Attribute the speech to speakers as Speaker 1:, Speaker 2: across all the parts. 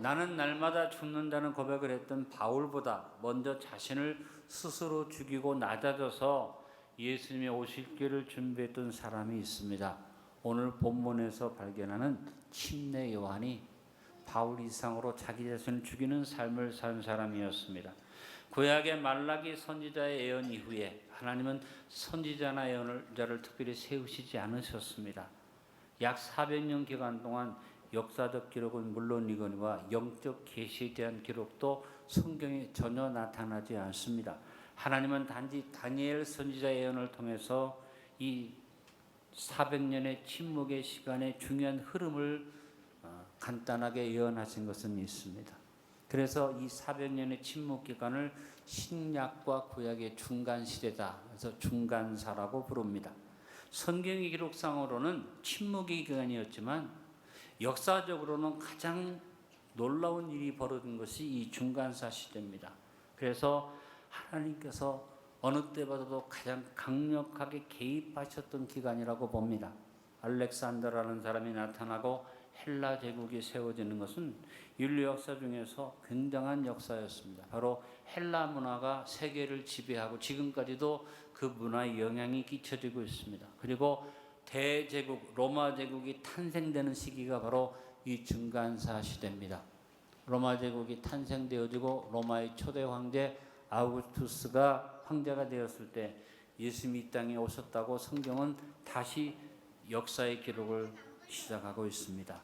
Speaker 1: 나는 날마다 죽는다는 고백을 했던 바울보다 먼저 자신을 스스로 죽이고 낮아져서 예수님의 오실 길을 준비했던 사람이 있습니다. 오늘 본문에서 발견하는 침례 요한이 바울 이상으로 자기 자신을 죽이는 삶을 산 사람이었습니다. 구약의 말라기 선지자의 예언 이후에 하나님은 선지자나 예언자를 특별히 세우시지 않으셨습니다. 약 400년 기간 동안 역사적 기록은 물론이거니와 영적 계시에 대한 기록도 성경에 전혀 나타나지 않습니다. 하나님은 단지 다니엘 선지자 예언을 통해서 이 400년의 침묵의 시간의 중요한 흐름을 간단하게 예언하신 것은 있습니다. 그래서 이 400년의 침묵 기간을 신약과 구약의 중간 시대다. 그래서 중간사라고 부릅니다. 성경의 기록상으로는 침묵의 기간이었지만 역사적으로는 가장 놀라운 일이 벌어진 것이 이 중간사 시대입니다. 그래서 하나님께서 어느 때보다도 가장 강력하게 개입하셨던 기간이라고 봅니다. 알렉산더라는 사람이 나타나고 헬라 제국이 세워지는 것은 인류 역사 중에서 굉장한 역사였습니다. 바로 헬라 문화가 세계를 지배하고 지금까지도 그 문화에 영향이 끼쳐지고 있습니다. 그리고 대제국 로마 제국이 탄생되는 시기가 바로 이 중간사 시대입니다. 로마 제국이 탄생되어지고 로마의 초대 황제 아우구스투스가 황제가 되었을 때 예수님이 이 땅에 오셨다고 성경은 다시 역사의 기록을 시작하고 있습니다.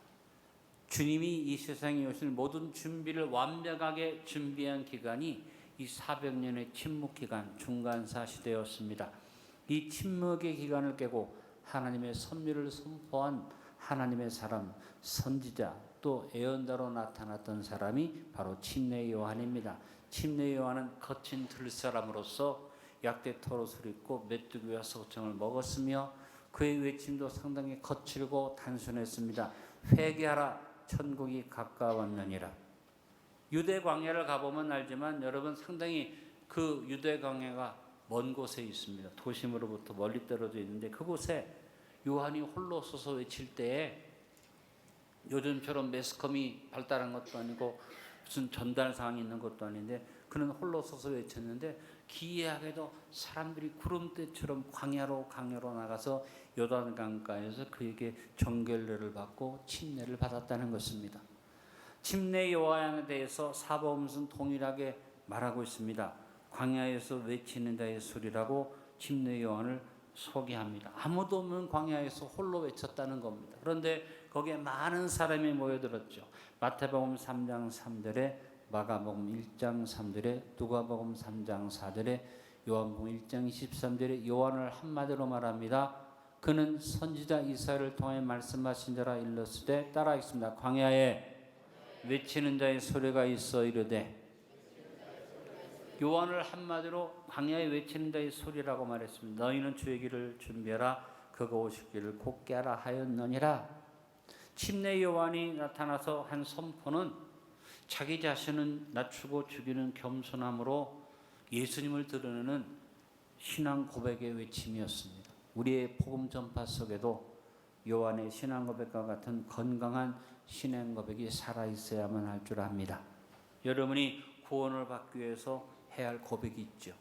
Speaker 1: 주님이 이 세상에 오실 모든 준비를 완벽하게 준비한 기간이 이 400년의 침묵 기간, 중간사 시대였습니다. 이 침묵의 기간을 깨고 하나님의 섭리를 선포한 하나님의 사람, 선지자 또 예언자로 나타났던 사람이 바로 침례 요한입니다. 침례 요한은 거친 들사람으로서 약대 털옷을 입고 메뚜기와 소청을 먹었으며 그의 외침도 상당히 거칠고 단순했습니다. 회개하라, 천국이 가까웠느니라. 유대 광야를 가보면 알지만 여러분 상당히 그 유대 광야가 먼 곳에 있습니다. 도심으로부터 멀리 떨어져 있는데 그곳에 요한이 홀로 서서 외칠 때에 요즘처럼 매스컴이 발달한 것도 아니고 무슨 전달사항이 있는 것도 아닌데 그는 홀로 서서 외쳤는데 기이하게도 사람들이 구름대처럼 광야로 나가서 요단강가에서 그에게 정결례를 받고 침례를 받았다는 것입니다. 침례 요한에 대해서 사복음서는 동일하게 말하고 있습니다. 광야에서 외치는 자의 소리라고 침례 요한을 소개합니다. 아무도 없는 광야에서 홀로 외쳤다는 겁니다. 그런데 거기에 많은 사람이 모여들었죠. 마태복음 3장 3절에, 마가복음 1장 3절에, 누가복음 3장 4절에, 요한복음 1장 23절에 요한을 한마디로 말합니다. 그는 선지자 이사야를 통해 말씀하신 자라 일렀으되 따라하겠습니다. 광야에 외치는 자의 소리가 있어 이르되, 요한을 한마디로 광야에 외치는 자의 소리라고 말했습니다. 너희는 주의 길을 준비하라, 그가 오실 길을 곧게 하라 하였느니라. 침례 요한이 나타나서 한 선포는 자기 자신은 낮추고 죽이는 겸손함으로 예수님을 드러내는 신앙 고백의 외침이었습니다. 우리의 복음 전파 속에도 요한의 신앙 고백과 같은 건강한 신앙 고백이 살아있어야만 할 줄 압니다. 여러분이 구원을 받기 위해서 해야 할 고백이 있죠.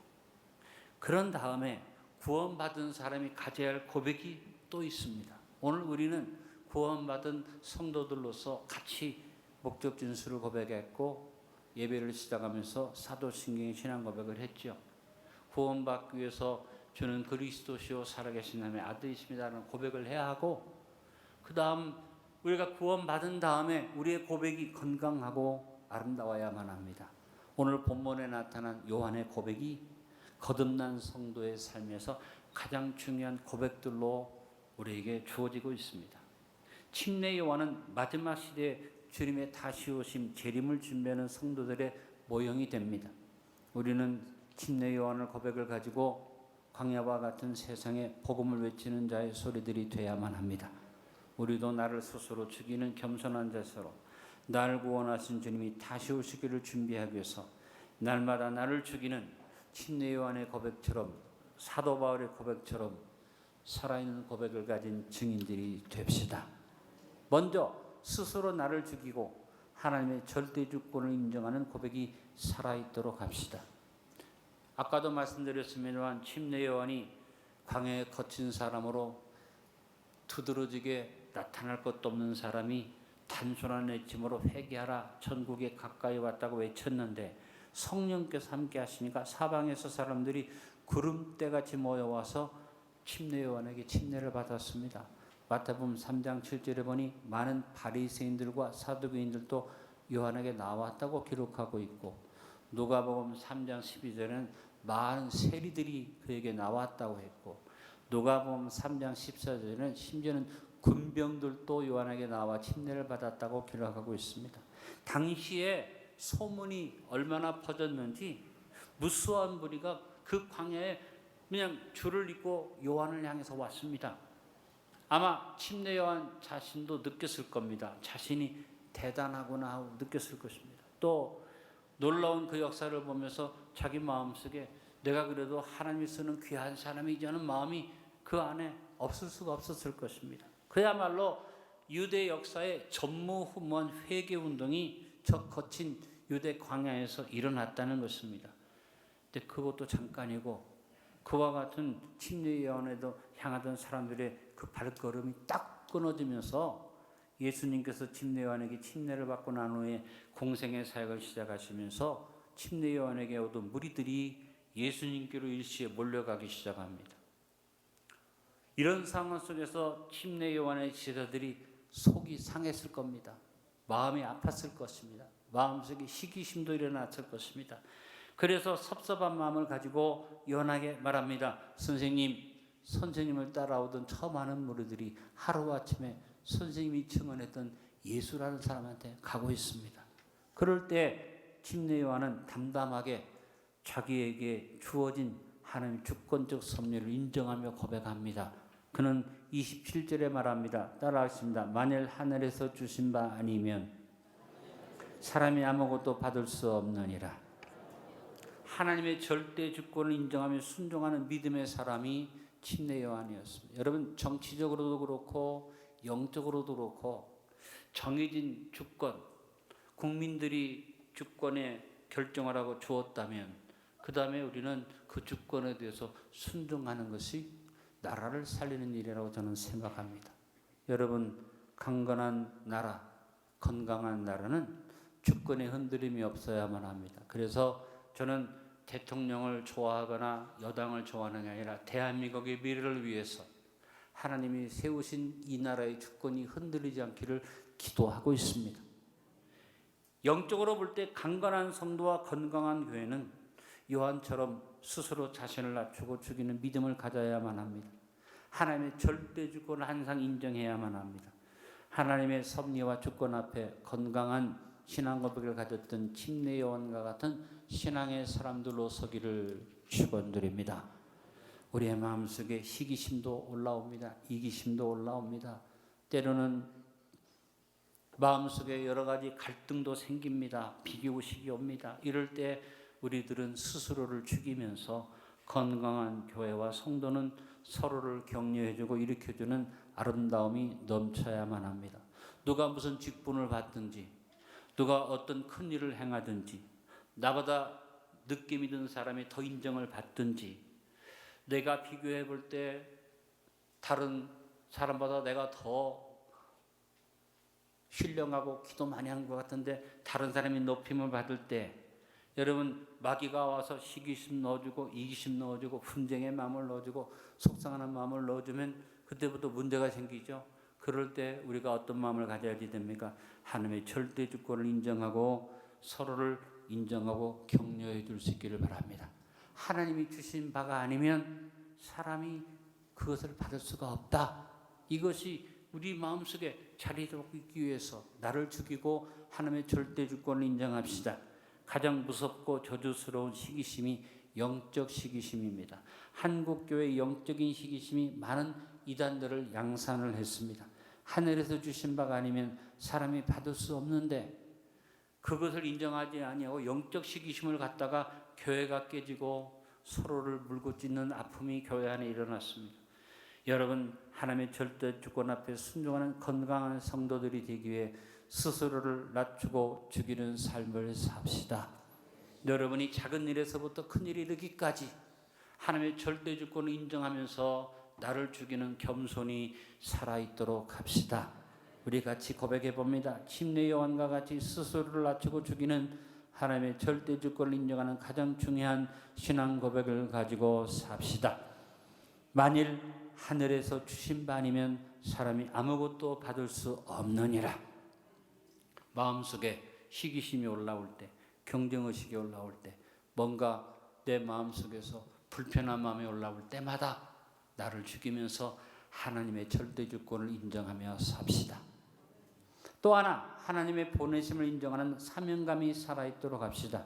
Speaker 1: 그런 다음에 구원받은 사람이 가져야 할 고백이 또 있습니다. 오늘 우리는 구원받은 성도들로서 같이 목적 진술을 고백했고 예배를 시작하면서 사도신경의 신앙 고백을 했죠. 구원받기 위해서 주는 그리스도시요 살아계신 하나님의 아들이십니다라는 고백을 해야 하고 그 다음 우리가 구원받은 다음에 우리의 고백이 건강하고 아름다워야만 합니다. 오늘 본문에 나타난 요한의 고백이 거듭난 성도의 삶에서 가장 중요한 고백들로 우리에게 주어지고 있습니다. 침례 요한은 마지막 시대에 주님의 다시 오심 재림을 준비하는 성도들의 모형이 됩니다. 우리는 침례 요한의 고백을 가지고 광야와 같은 세상에 복음을 외치는 자의 소리들이 돼야만 합니다. 우리도 나를 스스로 죽이는 겸손한 자세로 나를 구원하신 주님이 다시 오시기를 준비하기 위해서 날마다 나를 죽이는 침례 요한의 고백처럼 사도 바울의 고백처럼 살아있는 고백을 가진 증인들이 됩시다. 먼저 스스로 나를 죽이고 하나님의 절대 주권을 인정하는 고백이 살아있도록 합시다. 아까도 말씀드렸습니다만 침례 요한이 광야에 거친 사람으로 두드러지게 나타날 것도 없는 사람이 단순한 외침으로 회개하라 천국에 가까이 왔다고 외쳤는데 성령께서 함께 하시니까 사방에서 사람들이 구름대같이 모여와서 침례 요한에게 침례를 받았습니다. 마태복음 3장 7절에 보니 많은 바리새인들과 사두개인들도 요한에게 나왔다고 기록하고 있고 누가복음 3장 12절에는 많은 세리들이 그에게 나왔다고 했고 누가복음 3장 14절에는 심지어는 군병들도 요한에게 나와 침례를 받았다고 기록하고 있습니다. 당시에 소문이 얼마나 퍼졌는지 무수한 무리가 그 광야에 그냥 줄을 잇고 요한을 향해서 왔습니다. 아마 침례 요한 자신도 느꼈을 겁니다. 자신이 대단하구나 하고 느꼈을 것입니다. 또 놀라운 그 역사를 보면서 자기 마음속에 내가 그래도 하나님이 쓰는 귀한 사람이라는 마음이 그 안에 없을 수가 없었을 것입니다. 그야말로 유대 역사의 전무후무한 회개운동이 저 거친 유대 광야에서 일어났다는 것입니다. 근데 그것도 잠깐이고 그와 같은 침례 요한에도 향하던 사람들의 그 발걸음이 딱 끊어지면서 예수님께서 침례 요한에게 침례를 받고 난 후에 공생의 사역을 시작하시면서 침례 요한에게 오던 무리들이 예수님께로 일시에 몰려가기 시작합니다. 이런 상황 속에서 침례 요한의 제자들이 속이 상했을 겁니다. 마음이 아팠을 것입니다. 마음속에 시기심도 일어났을 것입니다. 그래서 섭섭한 마음을 가지고 요한에게 말합니다. 선생님을 따라오던 처음 많은 무리들이 하루아침에 선생님이 증언했던 예수라는 사람한테 가고 있습니다. 그럴 때 침례 요한은 담담하게 자기에게 주어진 하나님의 주권적 섭리를 인정하며 고백합니다. 그는 27절에 말합니다. 따라하겠습니다. 만일 하늘에서 주신 바 아니면 사람이 아무것도 받을 수 없느니라. 하나님의 절대 주권을 인정하며 순종하는 믿음의 사람이 침례 요한이었습니다. 여러분 정치적으로도 그렇고 영적으로도 그렇고 정해진 주권, 국민들이 주권에 결정을 하고 주었다면 그 다음에 우리는 그 주권에 대해서 순종하는 것이 나라를 살리는 일이라고 저는 생각합니다. 여러분 강건한 나라, 건강한 나라는 주권의 흔들림이 없어야만 합니다. 그래서 저는 대통령을 좋아하거나 여당을 좋아하는 게 아니라 대한민국의 미래를 위해서 하나님이 세우신 이 나라의 주권이 흔들리지 않기를 기도하고 있습니다. 영적으로 볼 때 강건한 성도와 건강한 교회는 요한처럼 스스로 자신을 낮추고 죽이는 믿음을 가져야만 합니다. 하나님의 절대 주권을 항상 인정해야만 합니다. 하나님의 섭리와 주권 앞에 건강한 신앙 고백을 가졌던 침례 요한과 같은 신앙의 사람들로 서기를 축원드립니다. 우리의 마음속에 시기심도 올라옵니다. 이기심도 올라옵니다. 때로는 마음속에 여러 가지 갈등도 생깁니다. 비교의식이 옵니다. 이럴 때 우리들은 스스로를 죽이면서 건강한 교회와 성도는 서로를 격려해주고 일으켜주는 아름다움이 넘쳐야만 합니다. 누가 무슨 직분을 받든지 누가 어떤 큰 일을 행하든지 나보다 늦게 믿은 사람이 더 인정을 받든지 내가 비교해 볼 때 다른 사람보다 내가 더 신령하고 기도 많이 한 것 같은데 다른 사람이 높임을 받을 때 여러분 마귀가 와서 시기심 넣어주고 이기심 넣어주고 분쟁의 마음을 넣어주고 속상한 마음을 넣어주면 그때부터 문제가 생기죠. 그럴 때 우리가 어떤 마음을 가져야지 됩니까? 하나님의 절대 주권을 인정하고 서로를 인정하고 격려해 줄 수 있기를 바랍니다. 하나님이 주신 바가 아니면 사람이 그것을 받을 수가 없다. 이것이 우리 마음속에 자리 잡기 위해서 나를 죽이고 하나님의 절대 주권을 인정합시다. 가장 무섭고 저주스러운 시기심이 영적 시기심입니다. 한국교회의 영적인 시기심이 많은 이단들을 양산을 했습니다. 하늘에서 주신 바가 아니면 사람이 받을 수 없는데 그것을 인정하지 아니하고 영적 시기심을 갖다가 교회가 깨지고 서로를 물고 찢는 아픔이 교회 안에 일어났습니다. 여러분, 하나님의 절대 주권 앞에 순종하는 건강한 성도들이 되기 위해 스스로를 낮추고 죽이는 삶을 삽시다. 여러분이 작은 일에서부터 큰 일이 이르기까지 하나님의 절대 주권을 인정하면서 나를 죽이는 겸손이 살아있도록 합시다. 우리 같이 고백해 봅니다. 침례 요한과 같이 스스로를 낮추고 죽이는 하나님의 절대 주권을 인정하는 가장 중요한 신앙 고백을 가지고 삽시다. 만일 하늘에서 주신 바 아니면 사람이 아무것도 받을 수 없느니라. 마음속에 시기심이 올라올 때, 경쟁의식이 올라올 때, 뭔가 내 마음속에서 불편한 마음이 올라올 때마다 나를 죽이면서 하나님의 절대 주권을 인정하며 삽시다. 또 하나, 하나님의 보내심을 인정하는 사명감이 살아있도록 합시다.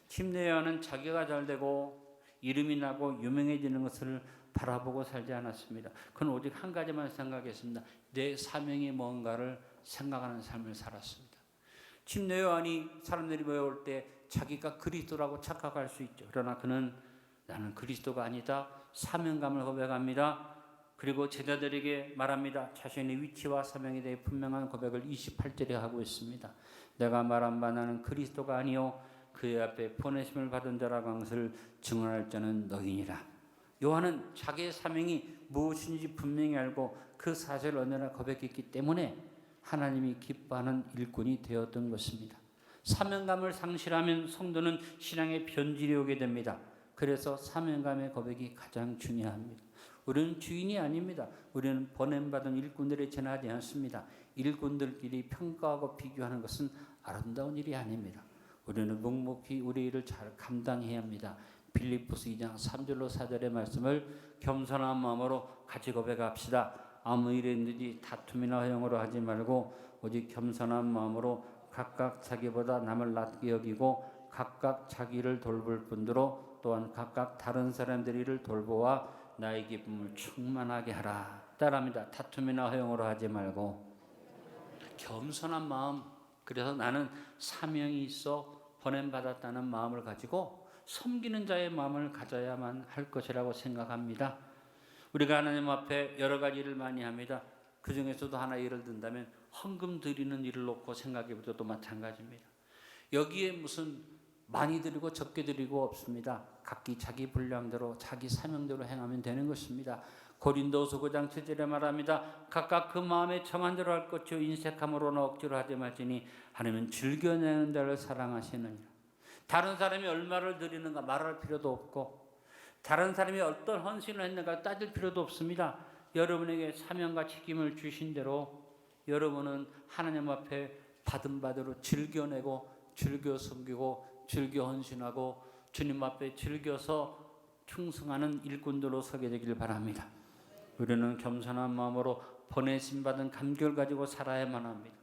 Speaker 1: 침례 요한은 자기가 잘되고 이름이 나고 유명해지는 것을 바라보고 살지 않았습니다. 그는 오직 한 가지만 생각했습니다. 내 사명이 뭔가를 생각하는 삶을 살았습니다. 침례 요한이 사람들이 모여올 때 자기가 그리스도라고 착각할 수 있죠. 그러나 그는 나는 그리스도가 아니다. 사명감을 고백합니다. 그리고 제자들에게 말합니다. 자신의 위치와 사명에 대해 분명한 고백을 28절에 하고 있습니다. 내가 말한 바 나는 그리스도가 아니요 그의 앞에 보내심을 받은 자라고 한 것을 증언할 자는 너희니라. 요한은 자기의 사명이 무엇인지 분명히 알고 그 사실을 언제나 고백했기 때문에 하나님이 기뻐하는 일꾼이 되었던 것입니다. 사명감을 상실하면 성도는 신앙의 변질이 오게 됩니다. 그래서 사명감의 고백이 가장 중요합니다. 우리는 주인이 아닙니다. 우리는 보냄받은 일꾼들에 지나지 않습니다. 일꾼들끼리 평가하고 비교하는 것은 아름다운 일이 아닙니다. 우리는 묵묵히 우리 일을 잘 감당해야 합니다. 빌립보서 2장 3절로 4절의 말씀을 겸손한 마음으로 같이 고백합시다. 아무 일이든지 다툼이나 허용으로 하지 말고 오직 겸손한 마음으로 각각 자기보다 남을 낮게 여기고 각각 자기를 돌볼 뿐더러 또한 각각 다른 사람들의 일을 돌보아 나의 기쁨을 충만하게 하라. 따라합니다. 다툼이나 허용으로 하지 말고 겸손한 마음. 그래서 나는 사명이 있어 보냄받았다는 마음을 가지고 섬기는 자의 마음을 가져야만 할 것이라고 생각합니다. 우리가 하나님 앞에 여러 가지 일을 많이 합니다. 그 중에서도 하나 예를 든다면 헌금 드리는 일을 놓고 생각해 보도 마찬가지입니다. 여기에 무슨 많이 드리고 적게 드리고 없습니다. 각기 자기 분량대로 자기 사명대로 행하면 되는 것입니다. 고린도서 9장 7절에 말합니다. 각각 그 마음에 정한 대로 할 것이요 인색함으로나 억지로 하지 말지니 하나님은 즐겨내는 자를 사랑하시느니라. 다른 사람이 얼마를 드리는가 말할 필요도 없고 다른 사람이 어떤 헌신을 했는가 따질 필요도 없습니다. 여러분에게 사명과 책임을 주신 대로 여러분은 하나님 앞에 받은 바대로 즐겨내고 즐겨 섬기고 즐겨 헌신하고 주님 앞에 즐겨서 충성하는 일꾼들로 서게 되길 바랍니다. 우리는 겸손한 마음으로 보내심 받은 감격을 가지고 살아야만 합니다.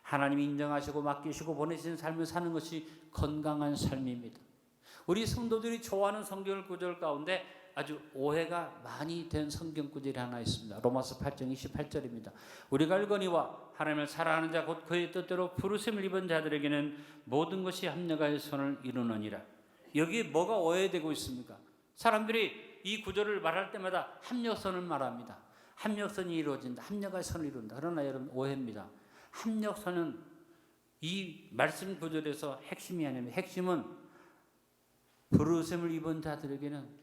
Speaker 1: 하나님이 인정하시고 맡기시고 보내신 삶을 사는 것이 건강한 삶입니다. 우리 성도들이 좋아하는 성경 구절 가운데 아주 오해가 많이 된 성경 구절이 하나 있습니다. 로마서 8장 28절입니다. 우리가 알거니와 하나님을 사랑하는 자 곧 그의 뜻대로 부르심을 입은 자들에게는 모든 것이 합력하여 선을 이루느니라. 여기에 뭐가 오해되고 있습니까? 사람들이 이 구절을 말할 때마다 합력선을 말합니다. 합력선이 이루어진다. 합력하여 선을 이룬다. 그러나 여러분 오해입니다. 합력선은 이 말씀 구절에서 핵심이 아닙니다. 핵심은 부르심을 입은 자들에게는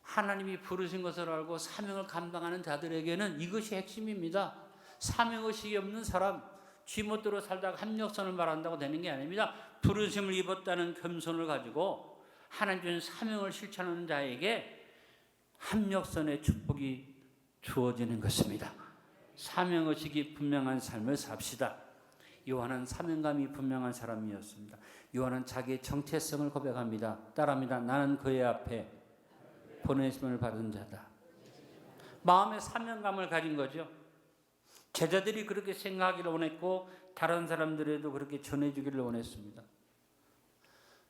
Speaker 1: 하나님이 부르신 것을 알고 사명을 감당하는 자들에게는 이것이 핵심입니다. 사명의식이 없는 사람, 쥐멋대로 살다가 합력선을 말한다고 되는 게 아닙니다. 부르심을 입었다는 겸손을 가지고 하나님 주신 사명을 실천하는 자에게 합력선의 축복이 주어지는 것입니다. 사명의식이 분명한 삶을 삽시다. 요한은 사명감이 분명한 사람이었습니다. 요한은 자기의 정체성을 고백합니다. 따라합니다. 나는 그의 앞에 보내심을 받은 자다. 마음의 사명감을 가진 거죠. 제자들이 그렇게 생각하기를 원했고 다른 사람들에도 그렇게 전해주기를 원했습니다.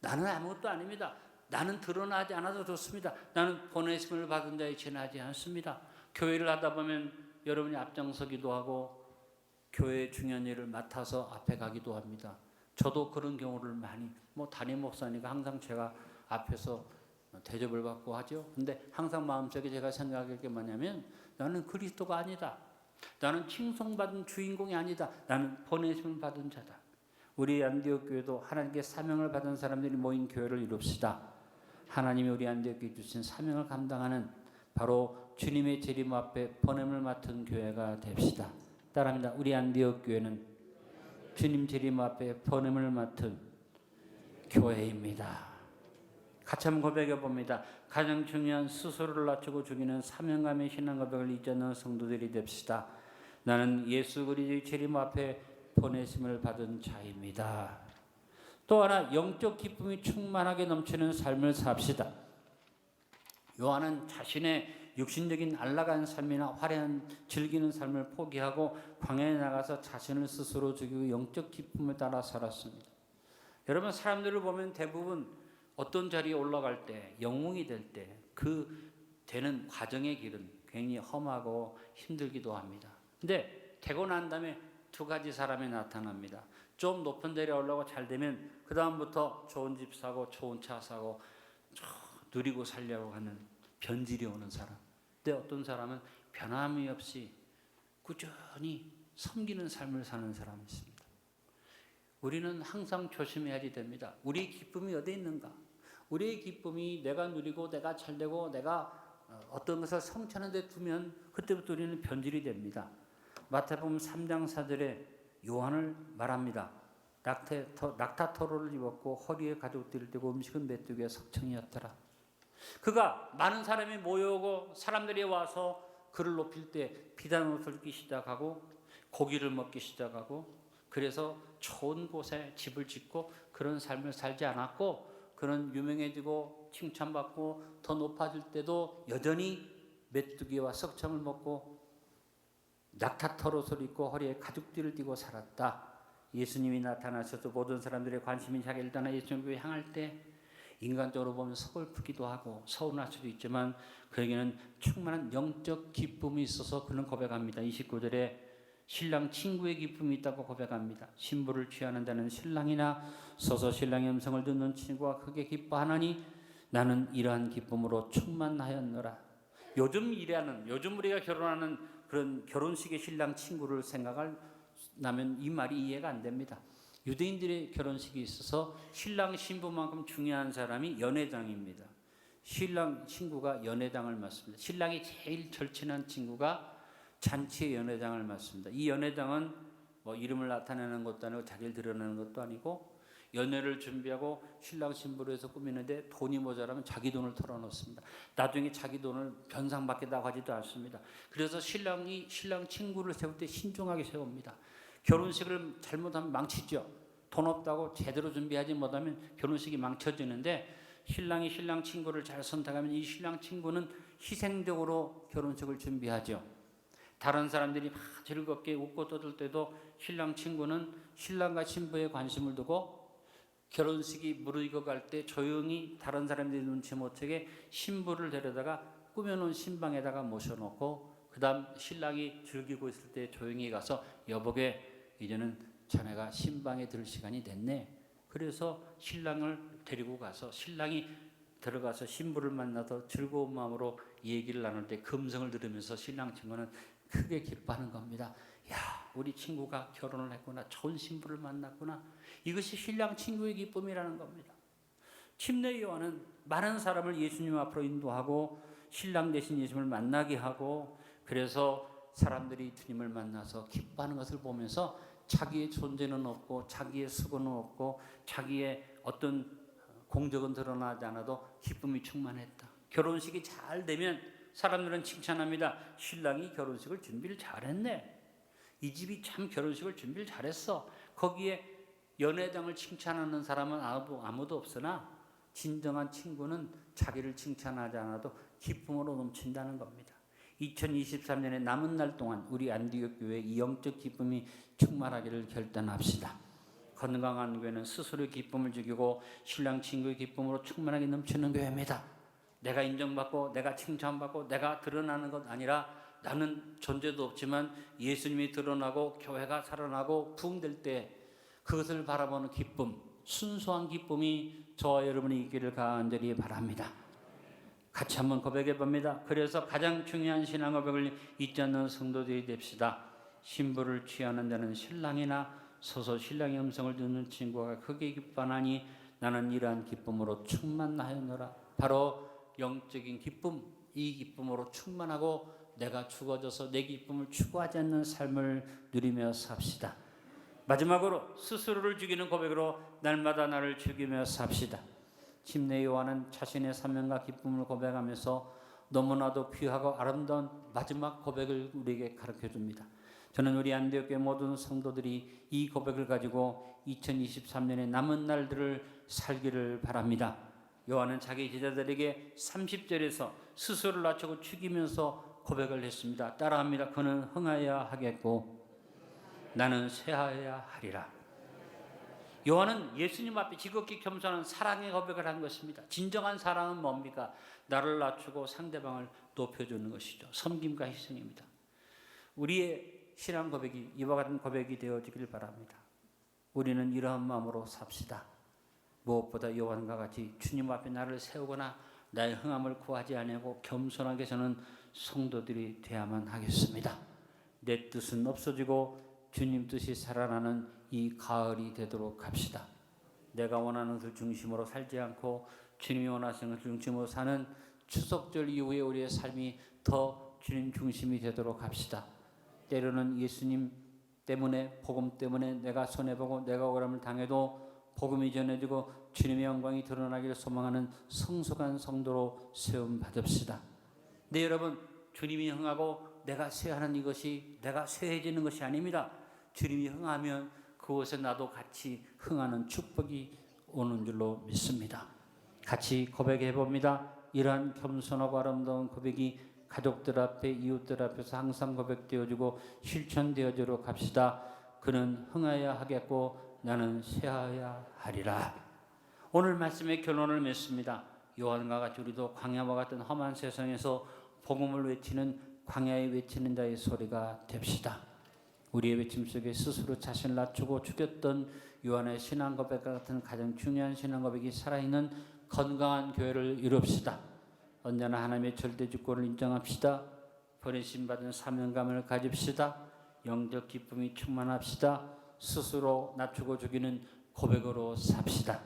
Speaker 1: 나는 아무것도 아닙니다. 나는 드러나지 않아도 좋습니다. 나는 보내심을 받은 자에 지나지 않습니다. 교회를 하다 보면 여러분이 앞장서기도 하고 교회의 중요한 일을 맡아서 앞에 가기도 합니다. 저도 그런 경우를 많이 담임 목사니까 항상 제가 앞에서 대접을 받고 하죠. 근데 항상 마음속에 제가 생각할 게 뭐냐면 나는 그리스도가 아니다. 나는 칭송받은 주인공이 아니다. 나는 보내심을 받은 자다. 우리 안디옥 교회도 하나님께 사명을 받은 사람들이 모인 교회를 이룹시다. 하나님이 우리 안디옥 교회에 주신 사명을 감당하는 바로 주님의 재림 앞에 번냄을 맡은 교회가 됩시다. 따라합니다. 우리 안디옥 교회는 주님 재림 앞에 번냄을 맡은 교회입니다. 같이 한번 고백해 봅니다. 가장 중요한 스스로를 낮추고 죽이는 사명감의 신앙 고백을 잊지 않는 성도들이 됩시다. 나는 예수 그리스도의 재림 앞에 보내심을 받은 자입니다. 또 하나 영적 기쁨이 충만하게 넘치는 삶을 삽시다. 요한은 자신의 육신적인 안락한 삶이나 화려한 즐기는 삶을 포기하고 광야에 나가서 자신을 스스로 죽이고 영적 기쁨을 따라 살았습니다. 여러분, 사람들을 보면 대부분 어떤 자리에 올라갈 때, 영웅이 될 때 그 되는 과정의 길은 굉장히 험하고 힘들기도 합니다. 근데 되고 난 다음에 두 가지 사람이 나타납니다. 좀 높은 데에 올라가고 잘 되면 그 다음부터 좋은 집 사고 좋은 차 사고 누리고 살려고 하는 변질이 오는 사람. 근데 어떤 사람은 변함이 없이 꾸준히 섬기는 삶을 사는 사람이 있습니다. 우리는 항상 조심해야 됩니다. 우리의 기쁨이 어디에 있는가? 우리의 기쁨이 내가 누리고 내가 잘되고 내가 어떤 것을 성취하는 데 두면 그때부터 우리는 변질이 됩니다. 마태복음 3장 4절에 요한을 말합니다. 낙타토로를 입었고 허리에 가죽띠를 띠고 음식은 메뚜기의 석청이었더라. 그가 많은 사람이 모여오고 사람들이 와서 그를 높일 때 비단옷을 입기 시작하고 고기를 먹기 시작하고 그래서 좋은 곳에 집을 짓고 그런 삶을 살지 않았고 그는 유명해지고 칭찬받고 더 높아질 때도 여전히 메뚜기와 석청을 먹고 낙타털옷을 입고 허리에 가죽띠를 띠고 살았다. 예수님이 나타나셔서 모든 사람들의 관심이 자기를 떠나 예수님을 향할 때 인간적으로 보면 서글프기도 하고 서운할 수도 있지만 그에게는 충만한 영적 기쁨이 있어서 그는 고백합니다. 29절에 신랑 친구의 기쁨이 있다고 고백합니다. 신부를 취하는 자는 신랑이나 서서 신랑의 음성을 듣는 친구가 크게 기뻐하나니 나는 이러한 기쁨으로 충만하였노라. 요즘 우리가 결혼하는 그런 결혼식의 신랑 친구를 생각하면 이 말이 이해가 안 됩니다. 유대인들의 결혼식이 있어서 신랑 신부만큼 중요한 사람이 연회장입니다. 신랑 친구가 연회장을 맡습니다. 신랑이 제일 절친한 친구가 잔치의 연회장을 맡습니다. 이 연회장은 뭐 이름을 나타내는 것도 아니고 자기를 드러내는 것도 아니고 연회를 준비하고 신랑 신부로 해서 꾸미는데 돈이 모자라면 자기 돈을 털어놓습니다. 나중에 자기 돈을 변상받겠다고 하지도 않습니다. 그래서 신랑 친구를 세울 때 신중하게 세웁니다. 결혼식을 잘못하면 망치죠. 돈 없다고 제대로 준비하지 못하면 결혼식이 망쳐지는데 신랑이 신랑 친구를 잘 선택하면 이 신랑 친구는 희생적으로 결혼식을 준비하죠. 다른 사람들이 막 즐겁게 웃고 떠들 때도 신랑 친구는 신랑과 신부에 관심을 두고 결혼식이 무르익어 갈 때 조용히 다른 사람들이 눈치 못 채게 신부를 데려다가 꾸며놓은 신방에다가 모셔놓고 그 다음 신랑이 즐기고 있을 때 조용히 가서 여보게 이제는 자네가 신방에 들 시간이 됐네. 그래서 신랑을 데리고 가서 신랑이 들어가서 신부를 만나서 즐거운 마음으로 얘기를 나눌 때 금성을 들으면서 신랑 친구는 크게 기뻐하는 겁니다. 야, 우리 친구가 결혼을 했구나. 좋은 신부를 만났구나. 이것이 신랑 친구의 기쁨이라는 겁니다. 침례 요한은 많은 사람을 예수님 앞으로 인도하고 신랑 되신 예수님을 만나게 하고 그래서 사람들이 주님을 만나서 기뻐하는 것을 보면서 자기의 존재는 없고 자기의 수고는 없고 자기의 어떤 공적은 드러나지 않아도 기쁨이 충만했다. 결혼식이 잘 되면 사람들은 칭찬합니다. 신랑이 결혼식을 준비를 잘했네. 이 집이 참 결혼식을 준비를 잘했어. 거기에 연회장을 칭찬하는 사람은 아무도 없으나 진정한 친구는 자기를 칭찬하지 않아도 기쁨으로 넘친다는 겁니다. 2023년의 남은 날 동안 우리 안디옥 교회의 이 영적 기쁨이 충만하기를 결단합시다. 건강한 교회는 스스로의 기쁨을 죽이고 신랑 친구의 기쁨으로 충만하게 넘치는 교회입니다. 내가 인정받고 내가 칭찬받고 내가 드러나는 것 아니라 나는 존재도 없지만 예수님이 드러나고 교회가 살아나고 부흥될 때 그것을 바라보는 기쁨, 순수한 기쁨이 저와 여러분이 있기를 간절히 바랍니다. 같이 한번 고백해 봅니다. 그래서 가장 중요한 신앙 고백을 잊지 않는 성도들이 됩시다. 신부를 취하는 데는 신랑이나 서서 신랑의 음성을 듣는 친구가 크게 기뻐하니 나는 이러한 기쁨으로 충만하였노라. 바로 영적인 기쁨, 이 기쁨으로 충만하고 내가 죽어져서 내 기쁨을 추구하지 않는 삶을 누리며 삽시다. 마지막으로 스스로를 죽이는 고백으로 날마다 나를 죽이며 삽시다. 침례 요한은 자신의 사명과 기쁨을 고백하면서 너무나도 귀하고 아름다운 마지막 고백을 우리에게 가르쳐 줍니다. 저는 우리 안디옥교회 모든 성도들이 이 고백을 가지고 2023년의 남은 날들을 살기를 바랍니다. 요한은 자기 제자들에게 30절에서 스스로를 낮추고 죽이면서 고백을 했습니다. 따라합니다. 그는 흥하여야 하겠고 나는 쇠하여야 하리라. 요한은 예수님 앞에 지극히 겸손한 사랑의 고백을 한 것입니다. 진정한 사랑은 뭡니까? 나를 낮추고 상대방을 높여주는 것이죠. 섬김과 희생입니다. 우리의 신앙 고백이 이와 같은 고백이 되어지길 바랍니다. 우리는 이러한 마음으로 삽시다. 무엇보다 요한과 같이 주님 앞에 나를 세우거나 나의 흥함을 구하지 아니하고 겸손하게 서는 성도들이 되어야만 하겠습니다. 내 뜻은 없어지고 주님 뜻이 살아나는 이 가을이 되도록 합시다. 내가 원하는 그 중심으로 살지 않고 주님이 원하시는 그 중심으로 사는 추석절 이후에 우리의 삶이 더 주님 중심이 되도록 합시다. 때로는 예수님 때문에 복음 때문에 내가 손해보고 내가 억울함을 당해도 복음이 전해지고 주님의 영광이 드러나기를 소망하는 성숙한 성도로 세움 받읍시다. 네, 여러분, 주님이 흥하고 내가 쇠하는 이것이 내가 쇠해지는 것이 아닙니다. 주님이 흥하면 그곳에 나도 같이 흥하는 축복이 오는 줄로 믿습니다. 같이 고백해 봅니다. 이러한 겸손하고 아름다운 고백이 가족들 앞에 이웃들 앞에서 항상 고백되어지고 실천되어지도록 갑시다. 그는 흥하여야 하겠고 나는 쇠하여야 하리라. 오늘 말씀의 결론을 맺습니다. 요한과 같이 우리도 광야와 같은 험한 세상에서 복음을 외치는 광야에 외치는 자의 소리가 됩시다. 우리의 외침 속에 스스로 자신을 낮추고 죽였던 요한의 신앙 고백과 같은 가장 중요한 신앙 고백이 살아있는 건강한 교회를 이룹시다. 언제나 하나님의 절대 주권을 인정합시다. 버리심받은 사명감을 가집시다. 영적 기쁨이 충만합시다. 스스로 낮추고 죽이는 고백으로 삽시다.